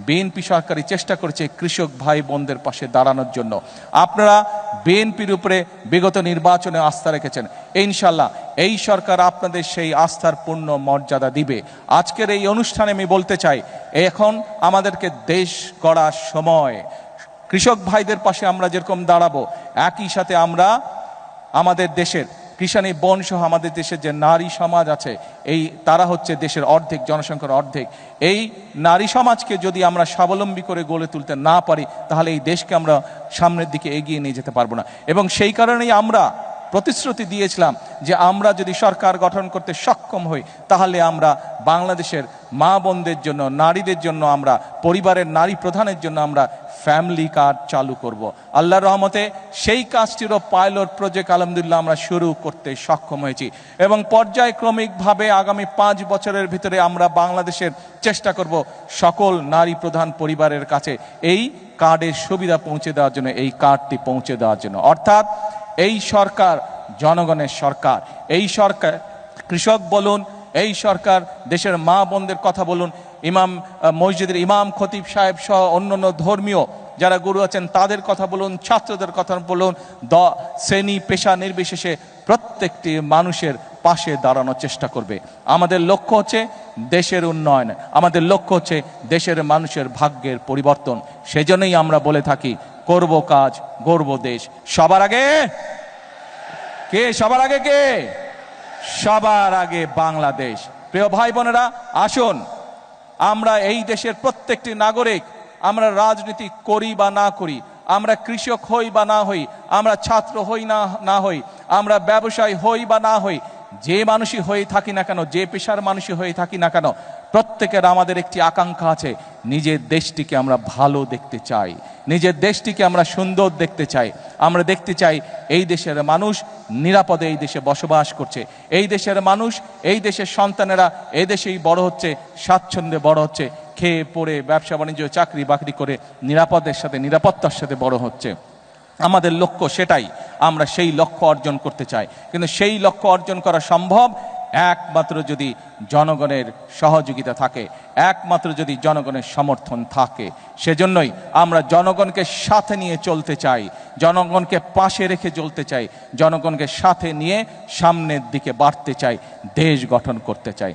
BNP সরকারই চেষ্টা করেছে কৃষক ভাই বোনদের পাশে দাঁড়ানোর জন্য। আপনারা বিএনপির উপরে বিগত নির্বাচনে আস্থা রেখেছেন, ইনশাল্লাহ এই সরকার আপনাদের সেই আস্থার পূর্ণ মর্যাদা দিবে। আজকের এই অনুষ্ঠানে আমি বলতে চাই, এখন আমাদেরকে দেশ গড়ার সময়। কৃষক ভাইদের পাশে আমরা যেরকম দাঁড়াবো, একই সাথে আমরা আমাদের দেশের কৃষাণী বোন সহ আমাদের দেশের যে নারী সমাজ আছে, এই তারা হচ্ছে দেশের অর্ধেক, জনসংখ্যার অর্ধেক। এই নারী সমাজকে যদি আমরা স্বাবলম্বী করে গড়ে তুলতে না পারি, তাহলে এই দেশকে আমরা সামনের দিকে এগিয়ে নিয়ে যেতে পারবো না। এবং সেই কারণেই আমরা প্রতিশ্রুতি দিয়েছিলাম যে আমরা যদি সরকার গঠন করতে সক্ষম হই, তাহলে আমরা বাংলাদেশের মা বোনদের জন্য, নারীদের জন্য, আমরা পরিবারের নারী প্রধানের জন্য আমরা ফ্যামিলি কার্ড চালু করব। আল্লাহর রহমতে সেই কাজটিরও পাইলট প্রজেক্ট আলহামদুলিল্লাহ আমরা শুরু করতে সক্ষম হয়েছি এবং পর্যায়ক্রমিকভাবে আগামী 5 বছরের ভিতরে আমরা বাংলাদেশের চেষ্টা করব সকল নারী প্রধান পরিবারের কাছে এই কার্ডের সুবিধা পৌঁছে দেওয়ার জন্য, এই কার্ডটি পৌঁছে দেওয়ার জন্য। অর্থাৎ এই সরকার জনগণের সরকার। এই সরকার কৃষক বলুন, এই সরকার দেশের মা বোনদের কথা বলুন, ইমাম মসজিদের ইমাম খতিব সাহেব সহ অন্যান্য ধর্মীয় যারা গুরু আছেন তাদের কথা বলুন, ছাত্রদের কথা বলুন, শ্রেণী পেশা নির্বিশেষে প্রত্যেকটি মানুষের পাশে দাঁড়ানোর চেষ্টা করবে। আমাদের লক্ষ্য হচ্ছে দেশের উন্নয়ন, আমাদের লক্ষ্য হচ্ছে দেশের মানুষের ভাগ্যের পরিবর্তন। সেজন্যই আমরা বলে থাকি, করব কাজ, গড়ব দেশ। সবার আগে কে? সবার আগে কে? সবার আগে বাংলাদেশ। প্রিয় ভাই বোনেরা, আসুন আমরা এই দেশের প্রত্যেকটি নাগরিক, আমরা রাজনীতি করি বা না করি, আমরা কৃষক হই বা না হই, আমরা ছাত্র হই না হই, আমরা ব্যবসায়ী হই বা না হই, যে মানুষই হয়ে থাকি না কেন, যে পেশার মানুষই হয়ে থাকি না কেন, প্রত্যেকের আমাদের একটি আকাঙ্ক্ষা আছে, নিজের দেশটিকে আমরা ভালো দেখতে চাই, নিজের দেশটিকে আমরা সুন্দর দেখতে চাই। আমরা দেখতে চাই এই দেশের মানুষ নিরাপদে এই দেশে বসবাস করছে, এই দেশের মানুষ, এই দেশের সন্তানেরা এই দেশেই বড় হচ্ছে, স্বাচ্ছন্দ্যে বড় হচ্ছে, খেয়ে পড়ে ব্যবসা বাণিজ্য চাকরি বাকরি করে নিরাপত্তার সাথে বড় হচ্ছে। আমাদের লক্ষ্য সেটাই, আমরা সেই লক্ষ্য অর্জন করতে চাই। কিন্তু সেই লক্ষ্য অর্জন করা সম্ভব একমাত্র যদি জনগণের সহযোগিতা থাকে, একমাত্র যদি জনগণের সমর্থন থাকে। সেজন্যই আমরা জনগণকে সাথে নিয়ে চলতে চাই, জনগণকে পাশে রেখে চলতে চাই, জনগণকে সাথে নিয়ে সামনের দিকে বাড়তে চাই, দেশ গঠন করতে চাই।